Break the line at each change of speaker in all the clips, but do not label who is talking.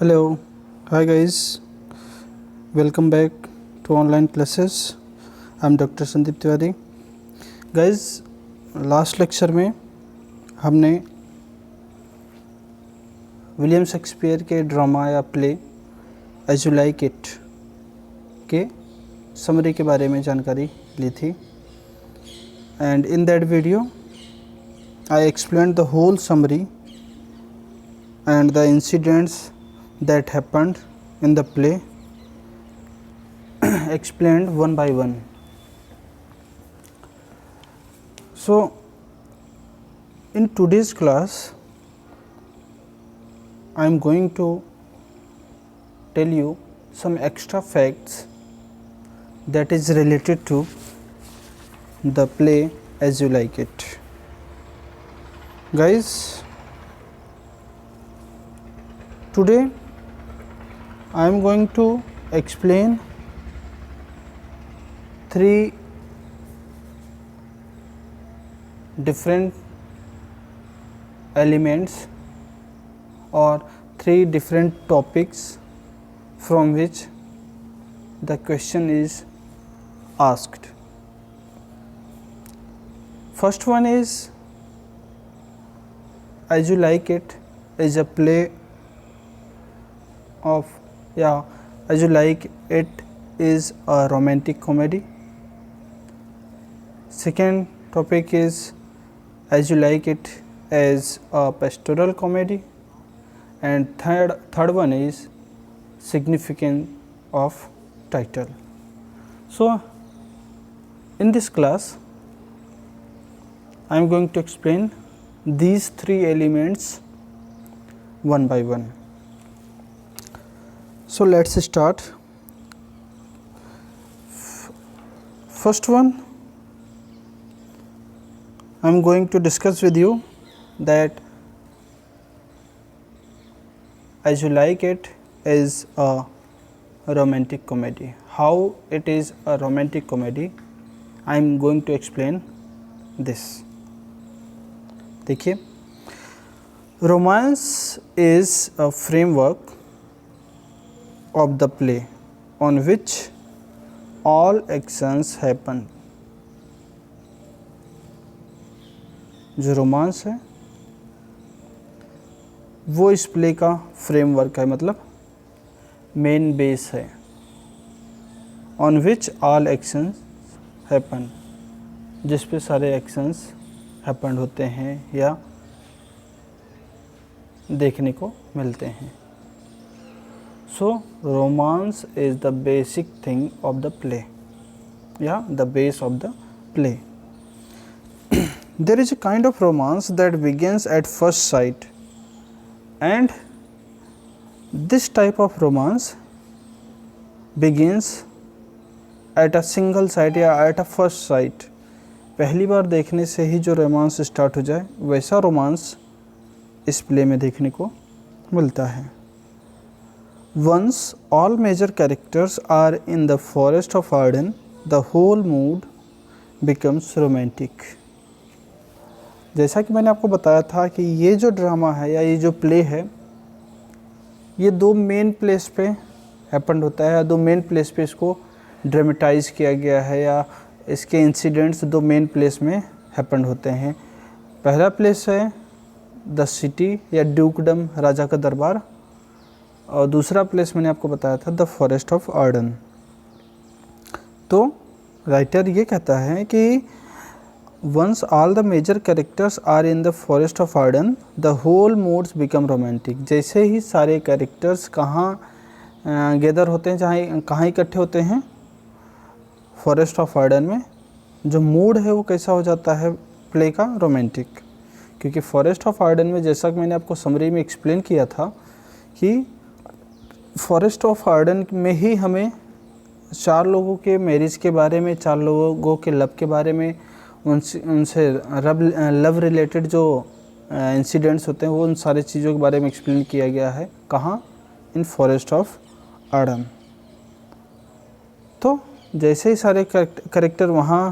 Hello, hi guys, welcome back to online classes. I'm Dr. Sandeep Tiwari. Guys, last lecture में हमने William Shakespeare के drama या play as you like it के summary के बारे में जानकारी ली थी. And in that video I explained the whole summary and the incidents that happened in the play explained one by one. So in today's class I am going to tell you some extra facts that is related to the play As You Like It. Guys, today I am going to explain three different elements or three different topics from which the question is asked. First one is As You Like It is a play of As You Like It is a romantic comedy. Second topic is As You Like It as a pastoral comedy, and third one is significance of title. So in this class I am going to explain these three elements one by one. So let's start. First one, I am going to discuss with you that As You Like It is a romantic comedy. How it is a romantic comedy, I am going to explain this. देखिए, romance is a framework of the play on which all actions happen. जो romance है वो इस play का framework है, मतलब main base है. On which all actions happen, जिस पे सारे एक्शंस हैपन होते हैं या देखने को मिलते हैं. So romance is the basic thing of the play, the base of the play. There is a kind of romance that begins at first sight, and this type of romance begins at a single sight या at a first sight. पहली बार देखने से ही जो romance start हो जाए वैसा romance इस play में देखने को मिलता है. Once all major characters are in the forest of Arden, the whole mood becomes romantic. जैसा कि मैंने आपको बताया था कि ये जो ड्रामा है या ये जो प्ले है ये दो मेन प्लेस पे हैपन होता है, दो मेन प्लेस पे इसको ड्रामेटाइज किया गया है या इसके इंसिडेंट्स दो मेन प्लेस में हैपन होते हैं. पहला प्लेस है द सिटी या ड्यूकडम, राजा का दरबार, और दूसरा प्लेस मैंने आपको बताया था द फॉरेस्ट ऑफ आर्डन. तो राइटर ये कहता है कि once all the major characters are in the forest of Arden the whole moods become romantic. जैसे ही सारे कैरेक्टर्स कहाँ गैदर होते हैं, कहाँ इकट्ठे होते हैं, फॉरेस्ट ऑफ आर्डन में, जो मूड है वो कैसा हो जाता है प्ले का, रोमांटिक. क्योंकि फॉरेस्ट ऑफ आर्डन में जैसा कि मैंने आपको समरी में एक्सप्लेन किया था कि फॉरेस्ट ऑफ आर्डन में ही हमें चार लोगों के मैरिज के बारे में, चार लोगों के लव के बारे में, उनसे लव रिलेटेड जो इंसिडेंट्स होते हैं वो उन सारी चीज़ों के बारे में एक्सप्लेन किया गया है. कहाँ? इन फॉरेस्ट ऑफ आर्डन. तो जैसे ही सारे कैरेक्टर वहाँ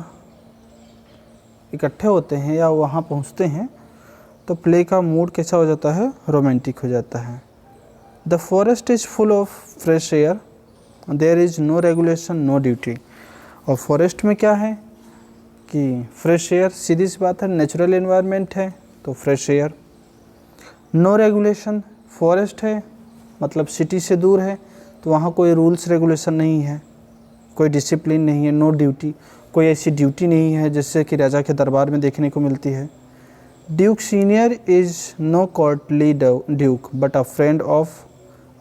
इकट्ठे होते हैं या वहाँ पहुँचते हैं तो प्ले का मूड कैसा हो जाता है, रोमांटिक हो जाता है. The forest is full of fresh air, there is no regulation no duty. और फॉरेस्ट में क्या है कि फ्रेश एयर, सीधी सी बात है, नेचुरल एनवायरनमेंट है तो fresh air. No regulation, forest है मतलब सिटी से दूर है तो वहाँ कोई रूल्स रेगुलेशन नहीं है, कोई डिसिप्लिन नहीं है। नो ड्यूटी, कोई ऐसी ड्यूटी नहीं है जैसे कि राजा के दरबार में देखने को मिलती है। Duke Senior is no courtly duke but a friend of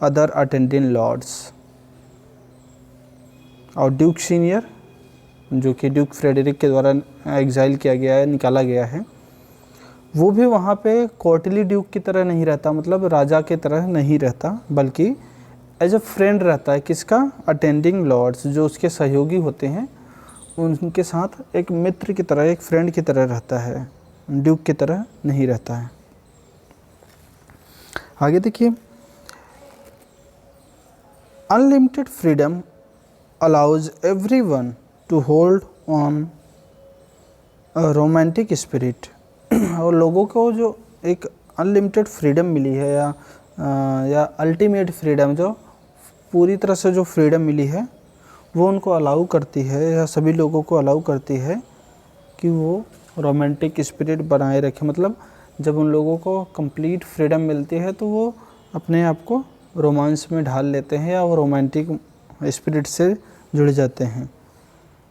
other attending lords. और ड्यूक सीनियर जो कि ड्यूक फ्रेडरिक के द्वारा एग्जाइल किया गया है, निकाला गया है, वो भी वहाँ पे कोर्टली ड्यूक की तरह नहीं रहता, मतलब राजा के तरह नहीं रहता, बल्कि एज अ फ्रेंड रहता है। किसका? अटेंडिंग लॉर्ड्स, जो उसके सहयोगी होते हैं उनके साथ एक मित्र की तरह, एक फ्रेंड की तरह रहता है, ड्यूक की तरह नहीं रहता है। आगे देखिए, unlimited freedom allows everyone to hold on a romantic spirit. और लोगों को जो एक अनलिमिटेड फ्रीडम मिली है या अल्टीमेट फ्रीडम, जो पूरी तरह से जो फ्रीडम मिली है, वो उनको अलाउ करती है या सभी लोगों को अलाउ करती है कि वो रोमांटिक स्पिरिट बनाए रखें। मतलब जब उन लोगों को कंप्लीट फ्रीडम मिलती है तो वो अपने आप को रोमांस में ढाल लेते हैं या वो रोमांटिक स्पिरिट से जुड़ जाते हैं।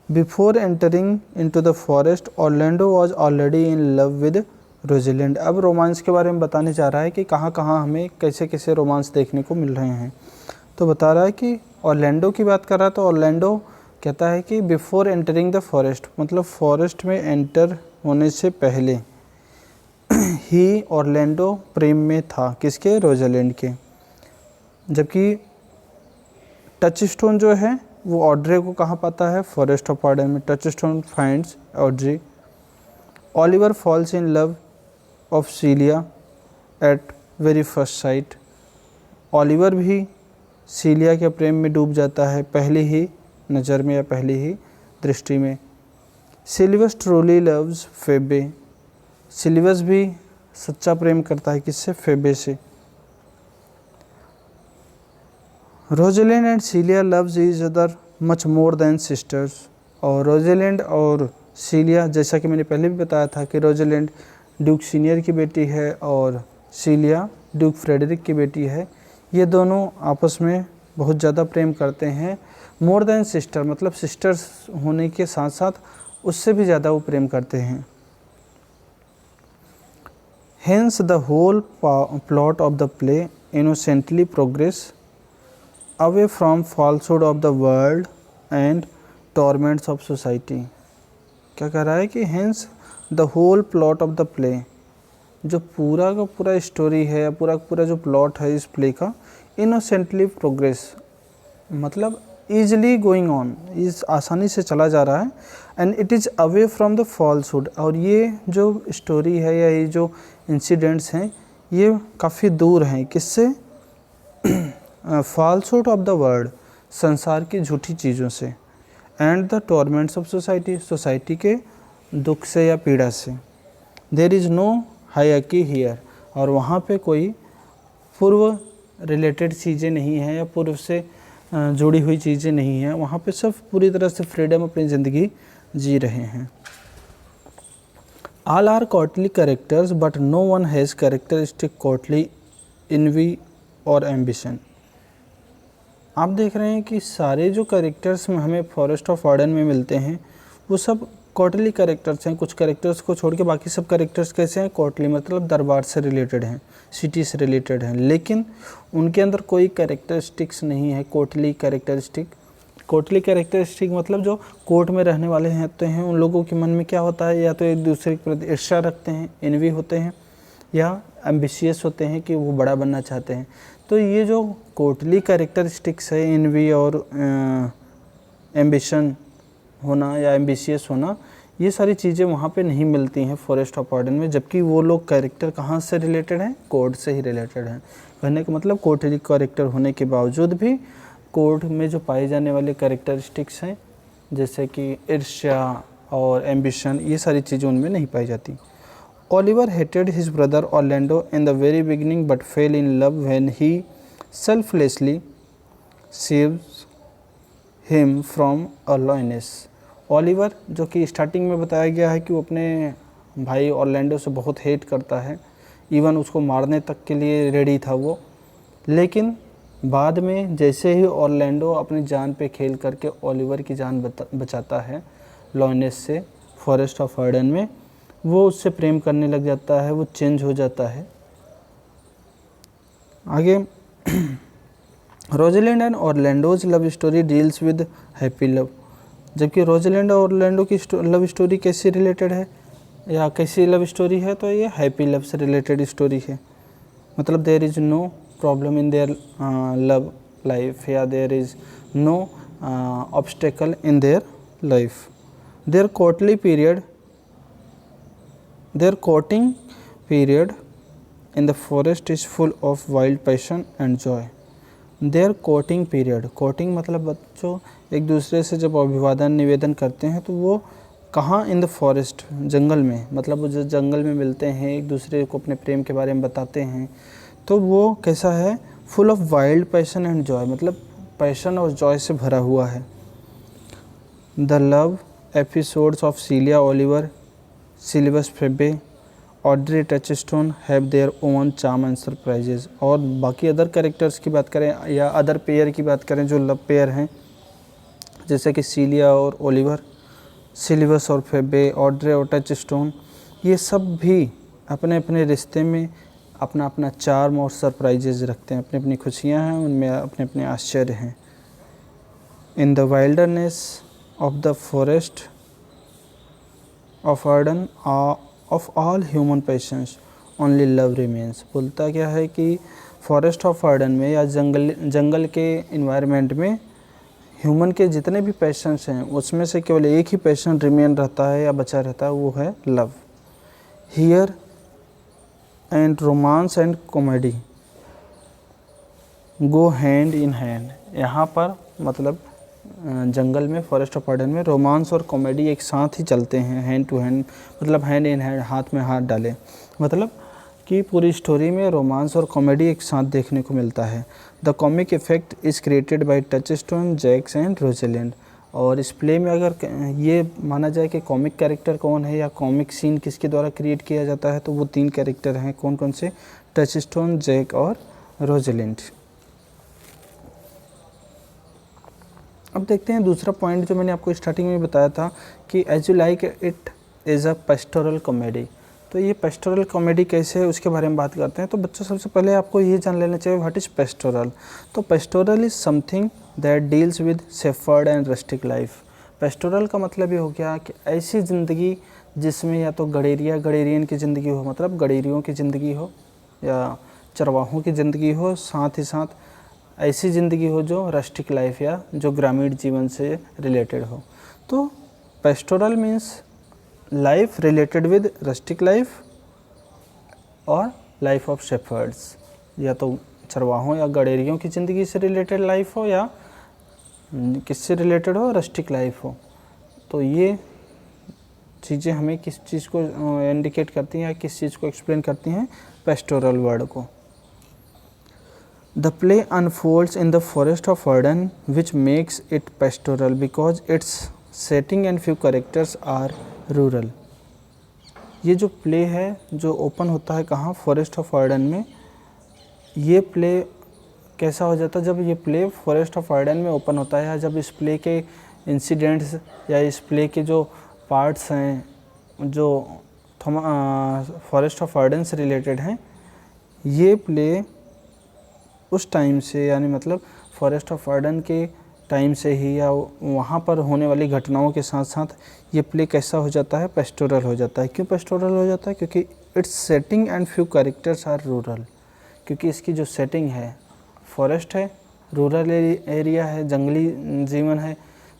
Before entering into the forest, Orlando was already in love with Rosalind. अब रोमांस के बारे में बताने जा रहा है कि कहाँ कहाँ हमें कैसे कैसे रोमांस देखने को मिल रहे हैं। तो बता रहा है कि ऑर्लैंडो की बात कर रहा है, तो ऑर्लैंडो कहता है कि बिफोर एंटरिंग द फॉरेस्ट, मतलब फॉरेस्ट में एंटर होने से पहले ही ऑर्लैंडो प्रेम में था। किसके? रोज़लिंड के। जबकि टच स्टोन जो है वो ऑड्रे को कहाँ पाता है? फॉरेस्ट ऑफ आर्डन में। Touchstone finds Audrey. Oliver falls in love of Celia at very first sight. Oliver भी सीलिया के प्रेम में डूब जाता है पहली ही नज़र में या पहली ही दृष्टि में। सिल्वस ट्रूली लव्स फेबे। सिल्वस भी सच्चा प्रेम करता है किससे? फेबे से। Rosalind and Celia loves each other much more than sisters. और रोज़लिंड और सीलिया, जैसा कि मैंने पहले भी बताया था कि रोज़लिंड ड्यूक सीनियर की बेटी है और सीलिया ड्यूक फ्रेडरिक की बेटी है, ये दोनों आपस में बहुत ज़्यादा प्रेम करते हैं। मोर देन सिस्टर मतलब सिस्टर्स होने के साथ साथ उससे भी ज़्यादा वो प्रेम करते हैं। Hence the whole plot of the play innocently progress away from falsehood of the world and torments of society. क्या कह रहा है कि hence the whole plot of the play, जो पूरा का पूरा स्टोरी है या पूरा पूरा जो प्लॉट है इस प्ले का, इनोसेंटली प्रोग्रेस मतलब ईजिली गोइंग ऑन, इस आसानी से चला जा रहा है। And it is away from the falsehood, और ये जो स्टोरी है या ये जो इंसिडेंट्स हैं ये काफ़ी दूर हैं किससे? फॉल्सहुड ऑफ द वर्ल्ड, संसार की झूठी चीज़ों से, and the torments of society, society के दुख से या पीड़ा से। There is no hierarchy here, और वहाँ पे कोई पूर्व रिलेटेड चीज़ें नहीं हैं या पूर्व से जुड़ी हुई चीज़ें नहीं हैं। वहाँ पे सब पूरी तरह से फ्रीडम अपनी ज़िंदगी जी रहे हैं। All are courtly characters but no one has characteristic courtly envy और एम्बिशन। आप देख रहे हैं कि सारे जो कैरेक्टर्स में हमें फॉरेस्ट ऑफ आर्डन में मिलते हैं वो सब कोर्टली कैरेक्टर्स हैं। कुछ कैरेक्टर्स को छोड़ के बाकी सब कैरेक्टर्स कैसे हैं? कोर्टली मतलब दरबार से रिलेटेड हैं, सिटी से रिलेटेड हैं, लेकिन उनके अंदर कोई कैरेक्टरिस्टिक्स नहीं है कोर्टली कैरेक्टरिस्टिक। कोर्टली कैरेक्टरिस्टिक मतलब जो कोर्ट में रहने वाले होते हैं उन लोगों के मन में क्या होता है? या तो एक दूसरे के प्रति ईर्ष्या रखते हैं, एनवी होते हैं, या एम्बिशियस होते हैं कि वो बड़ा बनना चाहते हैं। तो ये जो कोर्टली कैरेक्टरिस्टिक्स है, एनवी और एम्बिशन होना या एम्बिशियस होना, ये सारी चीज़ें वहाँ पे नहीं मिलती हैं फॉरेस्ट ऑफ आर्डन में। जबकि वो लोग कैरेक्टर कहाँ से रिलेटेड हैं? कोर्ट से ही रिलेटेड हैं। कहने का मतलब कोर्टली कैरेक्टर होने के बावजूद भी कोर्ट में जो पाए जाने वाले कैरेक्टरिस्टिक्स हैं जैसे कि ईर्ष्या और एम्बिशन, ये सारी चीज़ें उनमें नहीं पाई जाती। Oliver hated his brother Orlando in the very beginning but fail in love when he selflessly saves him from a lioness. Oliver, जो कि स्टार्टिंग में बताया गया है कि वो अपने भाई ऑरलैंडो से बहुत हेट करता है, इवन उसको मारने तक के लिए रेडी था वो, लेकिन बाद में जैसे ही ऑरलैंडो अपनी जान पे खेल करके ओलिवर की जान बचाता है लॉयनेस से फॉरेस्ट ऑफ अर्डन में, वो उससे प्रेम करने लग जाता है, वो चेंज हो जाता है। आगे Rosalind and Orlando's love story deals with happy love. जबकि रोजलिंड और ऑरलैंडो की लव स्टोरी कैसे रिलेटेड है या कैसी लव स्टोरी है, तो ये हैप्पी लव से रिलेटेड स्टोरी है। मतलब there is no problem in their love life या there is no obstacle in their life. Their courting period in the forest is full of wild passion and joy. Their courting period, courting मतलब बच्चों एक दूसरे से जब अभिवादन निवेदन करते हैं तो वो कहाँ, इन द फॉरेस्ट, जंगल में, मतलब वो जो जंगल में मिलते हैं एक दूसरे को अपने प्रेम के बारे में बताते हैं, तो वो कैसा है, full of wild passion and joy, मतलब पैशन और जॉय से भरा हुआ है। The love episodes of Celia Oliver, Silvius Phebe, Audrey Touchstone have their own charm and surprises. और बाकी अदर कैरेक्टर्स की बात करें या अदर पेयर की बात करें जो लव पेयर हैं, जैसे कि सीलिया और ओलिवर, सिल्वस और फेबे, ऑड्रे और टचस्टोन, ये सब भी अपने अपने रिश्ते में अपना अपना चार्म और सरप्राइजेज रखते हैं, अपनी अपनी खुशियाँ हैं, उनमें अपने अपने आश्चर्य हैं। In the wilderness of the forest of Ardern of all human patience only love remains. बोलता क्या है कि फॉरेस्ट ऑफ अर्डन में या जंगल के इन्वायरमेंट में ह्यूमन के जितने भी पैशंस हैं उसमें से केवल एक ही पैशन रिमेन रहता है या बचा रहता है, वो है love. Here and romance and comedy go hand in hand. यहाँ पर मतलब जंगल में, फॉरेस्ट ऑफ अर्डन में रोमांस और कॉमेडी एक साथ ही चलते हैं, हैंड टू हैंड, मतलब हैंड इन हैंड, हाथ में हाथ डाले, मतलब कि पूरी स्टोरी में रोमांस और कॉमेडी एक साथ देखने को मिलता है। The comic effect is created by Touchstone, Jaques and Rosalind. और इस प्ले में अगर ये माना जाए कि कॉमिक कैरेक्टर कौन है या कॉमिक सीन किसके द्वारा क्रिएट किया जाता है, तो वो 3 कैरेक्टर हैं। कौन कौन से? टचस्टोन, जैक और रोजलिंड। अब देखते हैं दूसरा पॉइंट जो मैंने आपको स्टार्टिंग में बताया था कि as you like it is a pastoral comedy. तो ये पेस्टोरल कॉमेडी कैसे है उसके बारे में बात करते हैं। तो बच्चों सबसे पहले आपको ये जान लेना चाहिए व्हाट इज़ पेस्टोरल। तो pastoral is something that deals with shepherd and rustic life. Pastoral का मतलब ये हो गया कि ऐसी ज़िंदगी जिसमें या तो गडेरियन की ज़िंदगी हो, मतलब गडेरियों की ज़िंदगी हो या चरवाहों की ज़िंदगी हो, साथ ही साथ ऐसी ज़िंदगी हो जो रस्टिक लाइफ या जो ग्रामीण जीवन से रिलेटेड हो। तो pastoral means life related with rustic life और लाइफ ऑफ शेफर्ड्स, या तो चरवाहों या गडेरियों की ज़िंदगी से रिलेटेड लाइफ हो या किससे रिलेटेड हो, रस्टिक लाइफ हो। तो ये चीज़ें हमें किस चीज़ को इंडिकेट करती हैं या किस चीज़ को एक्सप्लेन करती हैं, पेस्टोरल वर्ड को। The play unfolds in the forest of Arden, which makes it pastoral because its setting and few characters are rural. ये जो प्ले है जो ओपन होता है कहाँ, फॉरेस्ट ऑफ अर्डन में। ये प्ले कैसा हो जाता है जब ये प्ले फॉरेस्ट ऑफ अर्डन में ओपन होता है, या जब इस प्ले के इंसिडेंट्स या इस प्ले के जो पार्ट्स हैं जो फॉरेस्ट ऑफ अर्डन से रिलेटेड हैं, ये प्ले उस टाइम से, यानी मतलब फॉरेस्ट ऑफ अर्डन के टाइम से ही या वहाँ पर होने वाली घटनाओं के साथ साथ ये प्ले कैसा हो जाता है, पेस्टोरल हो जाता है। क्यों पेस्टोरल हो जाता है? क्योंकि its setting and few characters are rural. क्योंकि इसकी जो सेटिंग है, फॉरेस्ट है, रूरल एरिया है, जंगली जीवन है,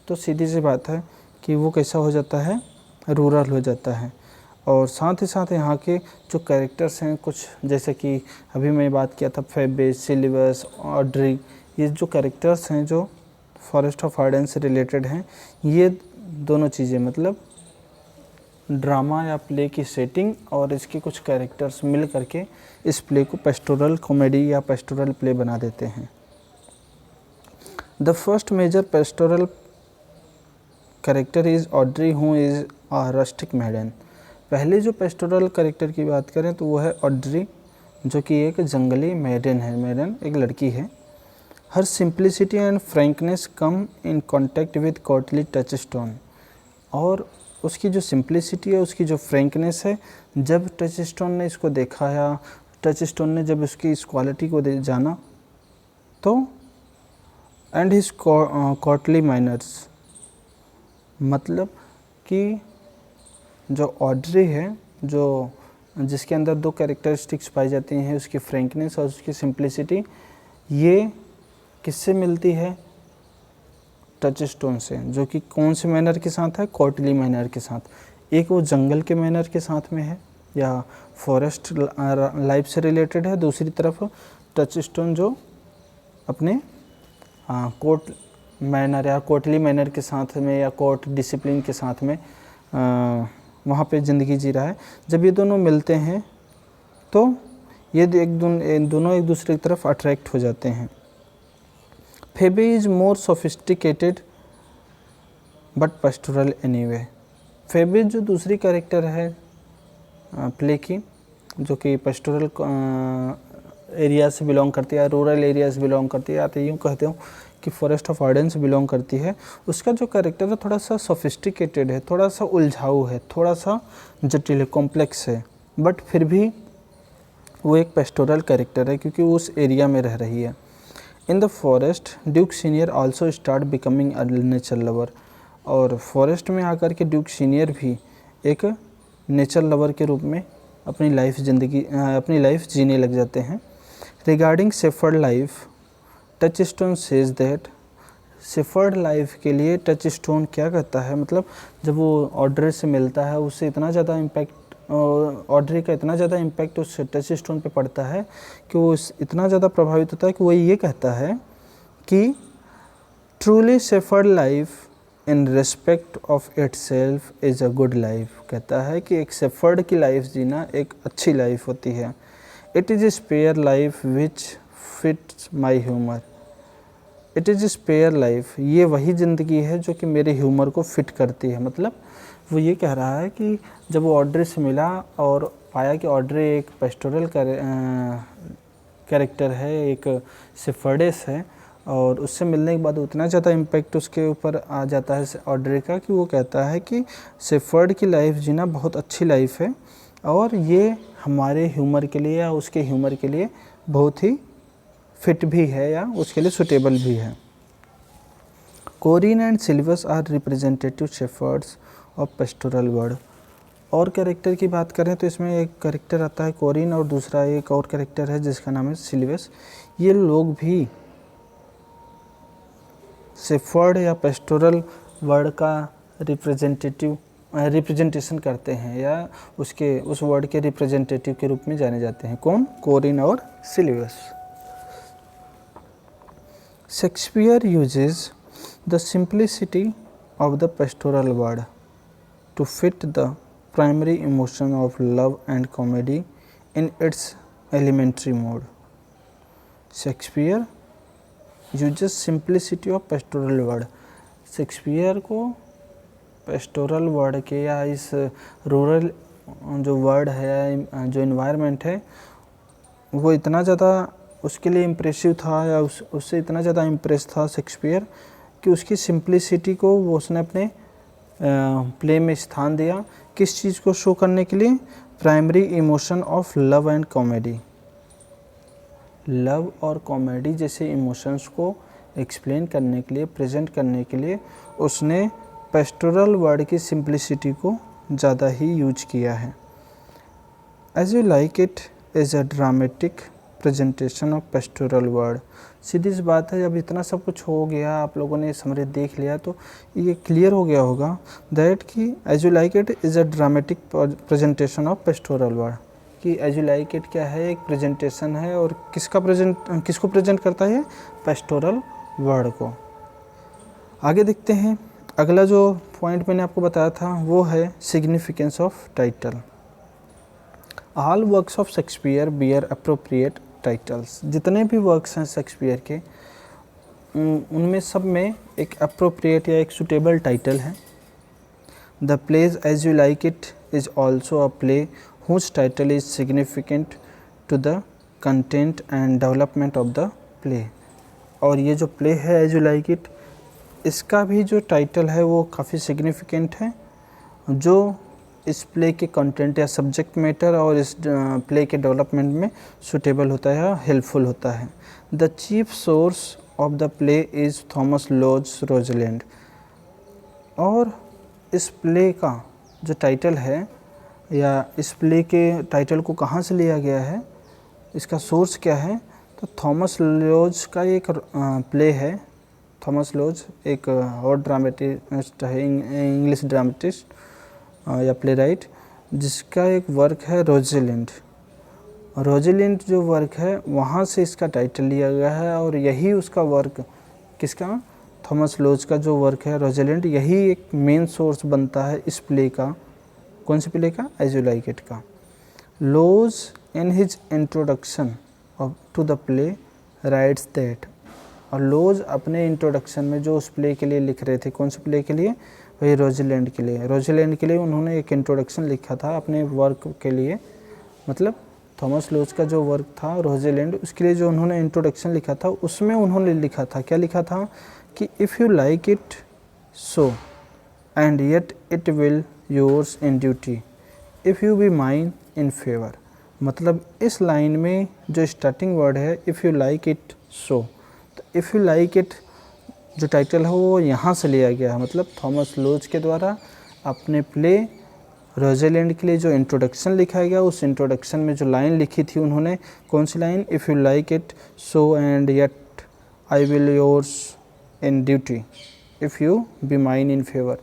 तो सीधी सी बात है कि वो कैसा हो जाता है, रूरल हो जाता है। और साथ ही साथ यहाँ के जो कैरेक्टर्स हैं कुछ, जैसे कि अभी मैं बात किया था फेबे, सिल्वस, ऑड्री, ये जो कैरेक्टर्स हैं जो फॉरेस्ट ऑफ अर्डन से रिलेटेड हैं, ये दोनों चीज़ें मतलब ड्रामा या प्ले की सेटिंग और इसके कुछ कैरेक्टर्स मिल करके इस प्ले को पेस्टोरल कॉमेडी या पेस्टोरल प्ले बना देते हैं। The first major pastoral character is Audrey who is a rustic maiden. पहले जो पेस्टोरल कैरेक्टर की बात करें तो वो है ऑड्री, जो कि एक जंगली मैडन है। मैडन एक लड़की है। Her simplicity and frankness come in contact with courtly Touchstone. और उसकी जो सिंप्लिसिटी है, उसकी जो फ्रैंकनेस है, जब टचस्टोन ने इसको देखा या टचस्टोन ने जब उसकी इस क्वालिटी को जाना तो एंड हिज कोर्टली मैनर्स, मतलब कि जो ऑड्री है, जो जिसके अंदर दो कैरेक्टरिस्टिक्स पाई जाती हैं, उसकी फ्रैंकनेस और उसकी सिंप्लिसिटी, ये किससे मिलती है? टचस्टोन से, जो कि कौन से मैनर के साथ है? कोर्टली मैनर के साथ। एक वो जंगल के मैनर के साथ में है या फॉरेस्ट लाइफ से रिलेटेड है, दूसरी तरफ टचस्टोन जो अपने कोर्ट मैनर या कोर्टली मैनर के साथ में या कोर्ट डिसिप्लिन के साथ में वहाँ पे ज़िंदगी जी रहा है। जब ये दोनों मिलते हैं तो ये दोनों एक दूसरे की तरफ अट्रैक्ट हो जाते हैं। Phebe is more sophisticated but pastoral anyway. Phebe जो दूसरी कैरेक्टर है प्ले की, जो कि पेस्टोरल एरिया से बिलोंग करती है, रूरल एरिया से बिलोंग करती है, या तो यूँ कहते हो कि फॉरेस्ट ऑफ आर्डन से बिलोंग करती है, उसका जो कैरेक्टर है थोड़ा सा सोफिस्टिकेटेड है, थोड़ा सा उलझाऊ है, थोड़ा सा जटिल है, कॉम्प्लेक्स है, बट फिर भी वो एक पेस्टोरल कैरेक्टर है क्योंकि वो उस एरिया में रह रही है। इन the forest Duke senior also start becoming a nature lover. और फॉरेस्ट में आकर के ड्यूक सीनियर भी एक नेचर लवर के रूप में अपनी लाइफ जीने लग जाते हैं। Regarding shepherd life, touchstone says that, shepherd life के लिए टचस्टोन क्या कहता है, मतलब जब वो ऑड्रे से मिलता है उससे इतना ज़्यादा इम्पैक्ट, ऑड्रे का इतना ज़्यादा इम्पैक्ट उस टचस्टोन पे पड़ता है कि वो इतना ज़्यादा प्रभावित होता है कि वो ये कहता है कि truly shepherd life in respect of itself is a good life. कहता है कि एक शेफर्ड की लाइफ जीना एक अच्छी लाइफ होती है। It is a spare life which fits my humour. It is a spare life, ये वही ज़िंदगी है जो कि मेरे ह्यूमर को फिट करती है। मतलब वो ये कह रहा है कि जब वो ऑड्रे से मिला और पाया कि ऑड्रे एक पेस्टोरल कैरेक्टर है, एक शेफर्डेस है, और उससे मिलने के बाद उतना ज़्यादा इम्पैक्ट उसके ऊपर आ जाता है ऑड्रे का कि वो कहता है कि शेफर्ड की लाइफ जीना बहुत अच्छी लाइफ है और ये हमारे ह्यूमर के लिए या उसके ह्यूमर के लिए बहुत ही फिट भी है या उसके लिए सुटेबल भी है। Corin and Silvius are representative shepherds of pastoral world. और कैरेक्टर की बात करें तो इसमें एक कैरेक्टर आता है कोरिन और दूसरा एक और कैरेक्टर है जिसका नाम है सिल्वस। ये लोग भी शेफर्ड या पेस्टोरल वर्ड का रिप्रेजेंटेशन करते हैं या उस वर्ड के रिप्रेजेंटेटिव के रूप में जाने जाते हैं। कौन? कोरिन और Silvius. Shakespeare uses the simplicity of the pastoral world to fit the primary emotion of love and comedy in its elementary mode. Shakespeare uses simplicity of pastoral word. Shakespeare को pastoral word के या इस rural जो word है, जो environment है, वो इतना ज़्यादा उसके लिए इम्प्रेसिव था या उससे इतना ज़्यादा इम्प्रेस था शेक्सपियर कि उसकी सिंप्लिसिटी को वो उसने अपने प्ले में स्थान दिया। किस चीज़ को शो करने के लिए? Primary emotion of love and comedy. Love और कॉमेडी जैसे इमोशंस को एक्सप्लेन करने के लिए, प्रेजेंट करने के लिए उसने पेस्टोरल वर्ड की सिंप्लिसिटी को ज़्यादा ही यूज किया है। As you like it is a dramatic presentation of pastoral world. सीधी सी बात है, जब इतना सब कुछ हो गया, आप लोगों ने समरी देख लिया, तो ये क्लियर हो गया होगा दैट कि as you like it is a dramatic presentation of pastoral world. कि एज यू लाइक इट क्या है? एक प्रेजेंटेशन है और किसको प्रेजेंट करता है? पेस्टोरल वर्ड को। आगे देखते हैं अगला जो पॉइंट मैंने आपको बताया था वो है significance of title. All works of Shakespeare bear appropriate titles. जितने भी वर्क्स हैं शेक्सपियर के उनमें सब में एक अप्रोप्रिएट या एक सुटेबल टाइटल है। The play's as you like it is also a play whose title is significant to the content and development of the play. और ये जो प्ले है एज यू लाइक इट, इसका भी जो टाइटल है वो काफ़ी सिग्निफिकेंट है, जो इस प्ले के कंटेंट या सब्जेक्ट मैटर और इस प्ले के डेवलपमेंट में सुटेबल होता है, हेल्पफुल होता है। The chief source of the play is Thomas Lodge रोजलैंड। और इस प्ले का जो टाइटल है या इस प्ले के टाइटल को कहाँ से लिया गया है, इसका सोर्स क्या है, तो थॉमस लॉज का एक प्ले है। थॉमस लॉज एक और ड्रामेटिस्ट है, इंग्लिश ड्रामेटिस्ट या प्ले राइट, जिसका एक वर्क है रोजेलिंड। रोजेलिंड जो वर्क है वहाँ से इसका टाइटल लिया गया है और यही उसका वर्क, किसका, थॉमस लॉज का जो वर्क है रोजेलिंड, यही एक मेन सोर्स बनता है इस प्ले का। कौन से प्ले का, एज यू लाइक इट का। Lodge in his introduction to the play writes that. और लॉज अपने इंट्रोडक्शन में जो उस प्ले के लिए लिख रहे थे, कौन से प्ले के लिए, वही रोजेलैंड के लिए। रोजेलैंड के लिए उन्होंने एक इंट्रोडक्शन लिखा था अपने वर्क के लिए, मतलब थॉमस लॉज का जो वर्क था रोजेलैंड, उसके लिए जो उन्होंने इंट्रोडक्शन लिखा था उसमें उन्होंने लिखा था, क्या लिखा था कि if you like it so and yet it will yours in duty if you be mine in favour. मतलब इस लाइन में जो स्टार्टिंग वर्ड है इफ़ यू लाइक इट सो, तो इफ़ यू लाइक इट जो टाइटल है वो यहाँ से लिया गया है। मतलब थॉमस लॉज के द्वारा अपने प्ले रोजेलैंड के लिए जो इंट्रोडक्शन लिखा गया, उस इंट्रोडक्शन में जो लाइन लिखी थी उन्होंने, कौन सी line, if you like it so and yet I will yours in duty if you be mine in favour.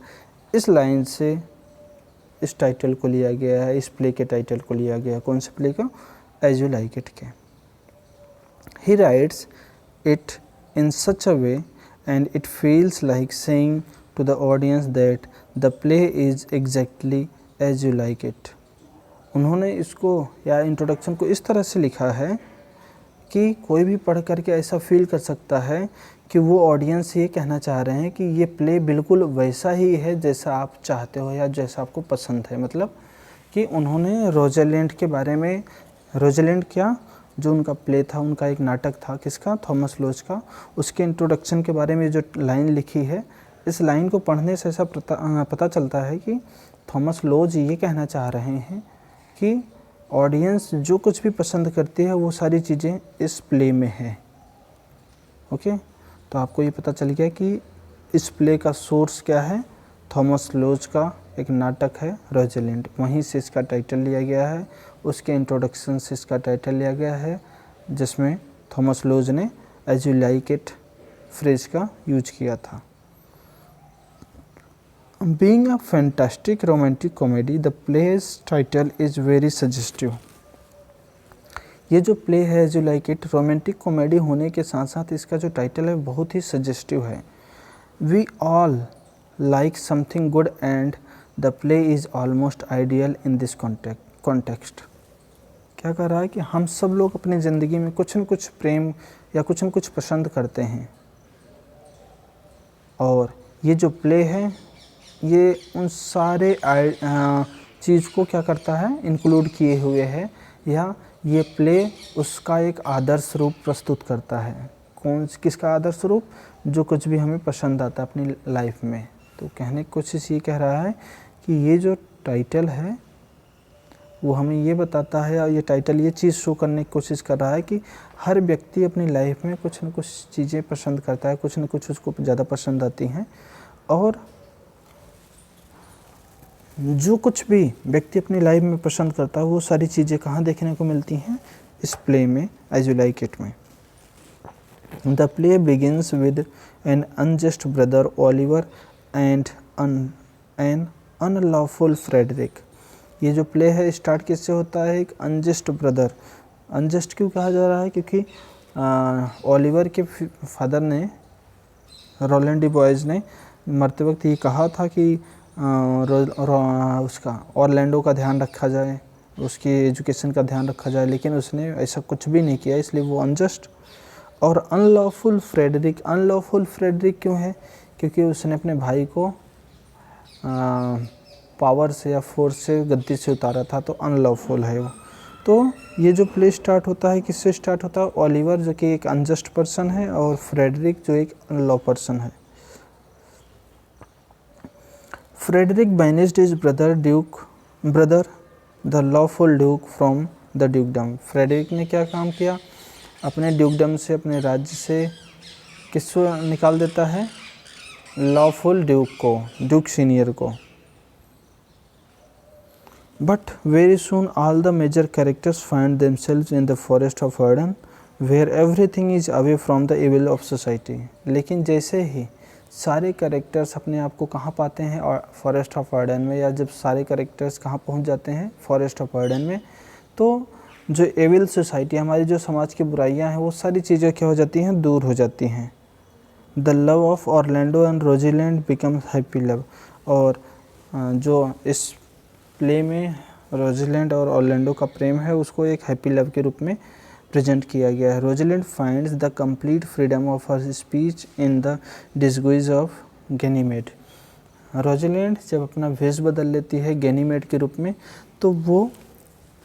इस लाइन से इस टाइटल को लिया गया है, इस प्ले के टाइटल को लिया गया। कौन से प्ले का, एज यू लाइक इट के। ही rights it in such a way and it feels like saying to the audience that the play is exactly as you like it। उन्होंने इसको या इंट्रोडक्शन को इस तरह से लिखा है कि कोई भी पढ़ करके ऐसा फील कर सकता है कि वो ऑडियंस ये कहना चाह रहे हैं कि ये प्ले बिल्कुल वैसा ही है जैसा आप चाहते हो या जैसा आपको पसंद है। मतलब कि उन्होंने रोजेलैंड के बारे में, रोजेलैंड क्या, जो उनका प्ले था, उनका एक नाटक था, किसका, थॉमस लॉज का, उसके इंट्रोडक्शन के बारे में जो लाइन लिखी है, इस लाइन को पढ़ने से ऐसा पता चलता है कि थॉमस लॉज ये कहना चाह रहे हैं कि ऑडियंस जो कुछ भी पसंद करती है वो सारी चीज़ें इस प्ले में है। ओके, तो आपको ये पता चल गया कि इस प्ले का सोर्स क्या है, थॉमस लॉज का एक नाटक है रोजेलैंड, वहीं से इसका टाइटल लिया गया है, उसके इंट्रोडक्शन से इसका टाइटल लिया गया है, जिसमें थॉमस लॉज ने as you like it phrase का यूज किया था। Being a fantastic romantic comedy the play's title is very suggestive. ये जो प्ले है as you like it romantic comedy होने के साथ साथ इसका जो टाइटल है बहुत ही सजेस्टिव है। We all like something good and the play is almost ideal in this context. क्या कर रहा है कि हम सब लोग अपनी ज़िंदगी में कुछ न कुछ प्रेम या कुछ न कुछ पसंद करते हैं, और ये जो प्ले है ये उन सारे चीज़ को क्या करता है, इंक्लूड किए हुए है, या ये प्ले उसका एक आदर्श रूप प्रस्तुत करता है। किसका आदर्श रूप, जो कुछ भी हमें पसंद आता है अपनी लाइफ में। तो कहने की कोशिश ये कह रहा है कि ये जो टाइटल है वो हमें ये बताता है, और ये टाइटल ये चीज़ शो करने की कोशिश कर रहा है कि हर व्यक्ति अपनी लाइफ में कुछ न कुछ चीज़ें पसंद करता है, कुछ न कुछ उसको ज़्यादा पसंद आती हैं, और जो कुछ भी व्यक्ति अपनी लाइफ में पसंद करता है वो सारी चीज़ें कहाँ देखने को मिलती हैं, इस प्ले में, एज यू लाइक इट में। The play begins with an unjust brother Oliver and an unlawful Frederick. ये जो प्ले है स्टार्ट किससे होता है, एक अनजस्ट ब्रदर। अनजस्ट क्यों कहा जा रहा है, क्योंकि ओलिवर के फादर ने, रोलैंड डी बॉयज़ ने मरते वक्त ये कहा था कि उसका ऑरलैंडो का ध्यान रखा जाए, उसकी एजुकेशन का ध्यान रखा जाए, लेकिन उसने ऐसा कुछ भी नहीं किया, इसलिए वो अनजस्ट और अनलॉफुल फ्रेडरिक क्यों है? क्योंकि उसने अपने भाई को पावर से या फोर्स से गद्दी से उतारा था, तो अनलॉफुल है वो। तो ये जो प्ले स्टार्ट होता है किससे स्टार्ट होता है? ओलिवर जो कि एक अनजस्ट पर्सन है और फ्रेडरिक जो एक अनलॉ पर्सन है। Frederick banished his brother the lawful duke from the dukedom. Frederick ने क्या काम किया? अपने ड्यूकडम से, अपने राज्य से किसको निकाल देता है? लॉफुल ड्यूक को, ड्यूक सीनियर को। But very soon all the major characters find themselves in the forest of Arden, where everything is away from the evil of society. लेकिन जैसे ही सारे कैरेक्टर्स अपने आप को कहाँ पाते हैं? और फॉरेस्ट ऑफ आर्डन में, या जब सारे कैरेक्टर्स कहाँ पहुँच जाते हैं? फॉरेस्ट ऑफ आर्डन में, तो जो एविल सोसाइटी, हमारी जो समाज की बुराइयाँ हैं, वो सारी चीज़ें क्या हो जाती हैं? दूर हो जाती हैं। The love of Orlando and Rosalind becomes happy love. और जो इस प्ले में रोजीलैंड और ऑरलैंडो का प्रेम है, उसको एक हैप्पी लव के रूप में प्रेजेंट किया गया है। Rosalind finds the complete freedom of her speech in the disguise of Ganymede. Rosalind जब अपना वेश बदल लेती है गैनीमेड के रूप में, तो वो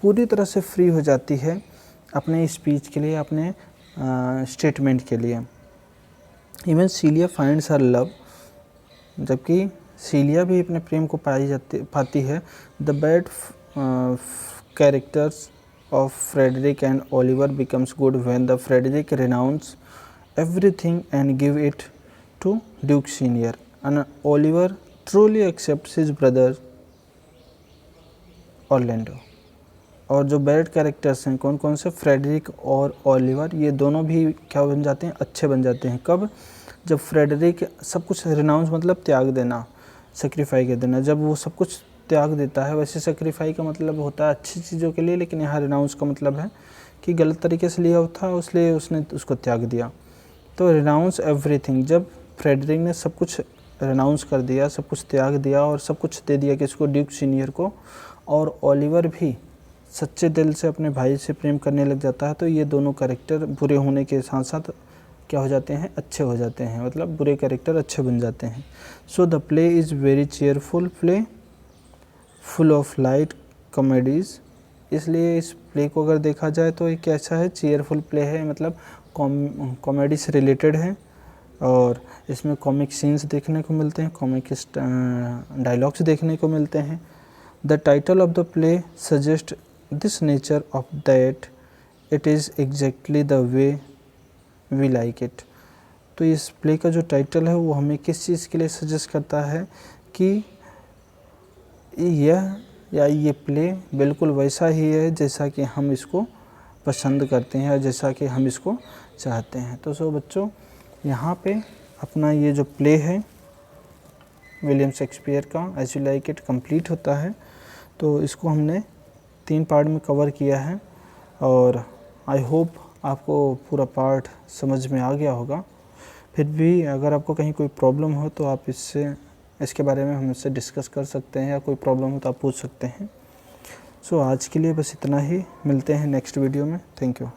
पूरी तरह से फ्री हो जाती है अपने स्पीच के लिए, अपने स्टेटमेंट के लिए। Even Celia finds her love, जबकि सीलिया भी अपने प्रेम को पाती है। The bad characters of Frederick and Oliver becomes good when the Frederick renounce everything and give it to Duke Senior and Oliver truly accepts his brother Orlando. और जो bad characters हैं कौन कौन से? फ्रेडरिक और ओलिवर, ये दोनों भी क्या बन जाते हैं? अच्छे बन जाते हैं। कब? जब फ्रेडरिक सब कुछ रिनाउंस मतलब त्याग देना, सेक्रीफाई कर देना, जब वो सब कुछ त्याग देता है। वैसे सेक्रीफाई का मतलब होता है अच्छी चीज़ों के लिए, लेकिन यहाँ रिनाउंस का मतलब है कि गलत तरीके से लिया था, इसलिए उसने उसको त्याग दिया। तो रिनाउंस एवरीथिंग, जब फ्रेडरिक ने सब कुछ रिनाउंस कर दिया, सब कुछ त्याग दिया और सब कुछ दे दिया किसको? ड्यूक सीनियर को। और ओलिवर भी सच्चे दिल से अपने भाई से प्रेम करने लग जाता है। तो ये दोनों कैरेक्टर बुरे होने के साथ साथ क्या हो जाते हैं? अच्छे हो जाते हैं, मतलब बुरे कैरेक्टर अच्छे बन जाते हैं। So the play is very cheerful play full of light comedies. इसलिए इस प्ले को अगर देखा जाए तो ये कैसा है? चेयरफुल प्ले है, मतलब कॉमेडी से रिलेटेड है और इसमें कॉमिक सीन्स देखने को मिलते हैं, कॉमिक डायलॉग्स देखने को मिलते हैं। The title of the play suggest this nature of that it is exactly the way we like it. तो इस प्ले का जो टाइटल है वो हमें किस चीज़ के लिए सजेस्ट करता है कि ये प्ले बिल्कुल वैसा ही है जैसा कि हम इसको पसंद करते हैं और जैसा कि हम इसको चाहते हैं। तो सो बच्चों, यहाँ पे अपना ये जो प्ले है विलियम शेक्सपियर का as you like it complete होता है। तो इसको हमने 3 पार्ट में कवर किया है और आई होप आपको पूरा पार्ट समझ में आ गया होगा। फिर भी अगर आपको कहीं कोई प्रॉब्लम हो तो आप इसके बारे में हमसे डिस्कस कर सकते हैं, या कोई प्रॉब्लम हो तो आप पूछ सकते हैं। सो आज के लिए बस इतना ही, मिलते हैं नेक्स्ट वीडियो में। Thank you.